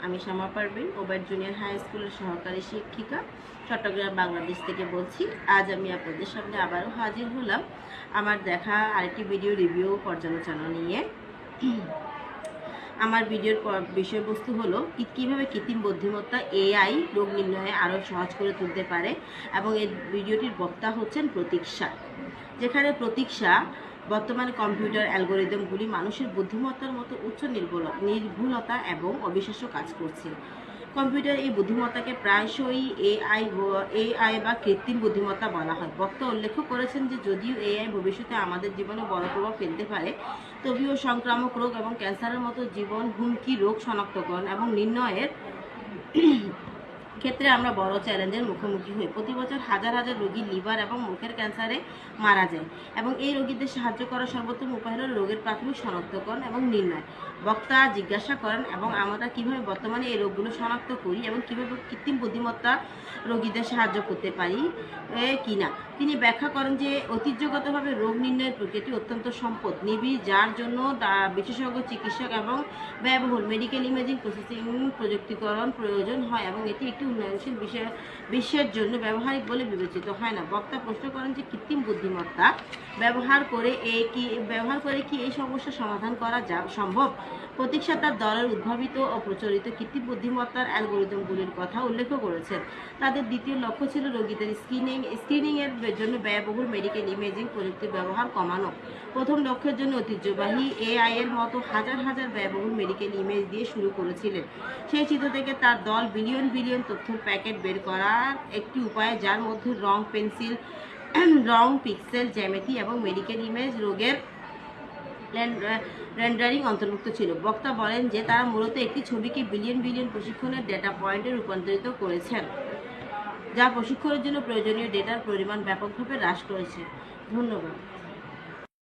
আমি Shama Parvin, Obaid junior high স্কুলের সহকারী শিক্ষিকা, চট্টগ্রাম, বাংলাদেশ থেকে বলছি। আজ আমি আপনাদের সামনে আবারও হাজির হলাম আমার দেখা আরেকটি ভিডিও রিভিউ পর্যালোচনা নিয়ে। আমার ভিডিওর বিষয়বস্তু হলো কীভাবে কৃত্রিম বুদ্ধিমত্তা এআই রোগ নির্ণয়ে আরও সহজ করে তুলতে পারে, এবং এই ভিডিওটির বক্তা হচ্ছেন প্রতীক্ষা। যেখানে প্রতীক্ষা বর্তমানে কম্পিউটার অ্যালগোরিদমগুলি মানুষের বুদ্ধিমত্তার মতো উচ্চ নির্ভুলতা এবং অবিশ্বাস্য কাজ করছে। কম্পিউটার এই বুদ্ধিমত্তাকে প্রায়শই এআই বা কৃত্রিম বুদ্ধিমত্তা বলা হয়। বক্তা উল্লেখ করেছেন যে যদিও এআই ভবিষ্যতে আমাদের জীবনে বড় প্রভাব ফেলতে পারে, তবুও সংক্রামক রোগ এবং ক্যান্সারের মতো জীবন হুমকি রোগ শনাক্তকরণ এবং নির্ণয়ের ক্ষেত্রে আমরা বড় চ্যালেঞ্জের মুখোমুখি হই। প্রতি বছর হাজার হাজার রোগী লিভার এবং মুখের ক্যান্সারে মারা যায়, এবং এই রোগীদের সাহায্য করার সর্বোত্তম উপায় হল রোগের প্রাথমিক শনাক্তকরণ এবং নির্ণয়। বক্তা জিজ্ঞাসা করেন এবং আমরা কিভাবে বর্তমানে এই রোগগুলো শনাক্ত করি এবং কিভাবে কৃত্রিম বুদ্ধিমত্তা রোগীদের সাহায্য করতে পারি কিনা। তিনি ব্যাখ্যা করেন যে ঐতিহ্যগতভাবে রোগ নির্ণয়ের প্রক্রিয়াটি অত্যন্ত সম্পদ নিবিড়, যার জন্য বিশেষজ্ঞ চিকিৎসক এবং ব্যয়বহুল মেডিকেল ইমেজিং প্রসেসিং প্রযুক্তিকরণ প্রয়োজন হয়, এবং এটি একটি উন্নয়নশীল বিশ্বের জন্য ব্যবহারিক বলে বিবেচিত হয় না। বক্তা প্রশ্ন করেন যে কৃত্রিম বুদ্ধিমত্তা ব্যবহার করে কি এই সমস্যার সমাধান করা সম্ভব। প্রতীক্ষা তার দলের উদ্ভাবিত ও প্রচলিত কৃত্রিম বুদ্ধিমত্তার অ্যালগোরিদমগুলির কথা উল্লেখ করেছেন। তাদের দ্বিতীয় লক্ষ্য ছিল রোগীদের স্ক্রিনিংয়ের জন্য ব্যয়বহুল মেডিকেল ইমেজিং প্রযুক্তির ব্যবহার কমানো। প্রথম লক্ষ্যের জন্য ঐতিহ্যবাহী এআই এর মতো হাজার হাজার ব্যয়বহুল মেডিকেল ইমেজ দিয়ে শুরু করেছিলেন। সেই চিত্র থেকে তার দল বিলিয়ন বিলিয়ন তথ্যের প্যাকেট বের করার একটি উপায়, যার মধ্যে রং, পিক্সেল, জ্যামিতি এবং মেডিকেল ইমেজ রোগের রেন্ডারিং অন্তর্ভুক্ত ছিল। বক্তা বলেন যে তারা মূলত একটি ছবিকে বিলিয়ন বিলিয়ন প্রশিক্ষণের ডেটা পয়েন্টে রূপান্তরিত করেছেন, যা প্রশিক্ষণের জন্য প্রয়োজনীয় ডেটার পরিমাণ ব্যাপকভাবে হ্রাস করেছে। ধন্যবাদ।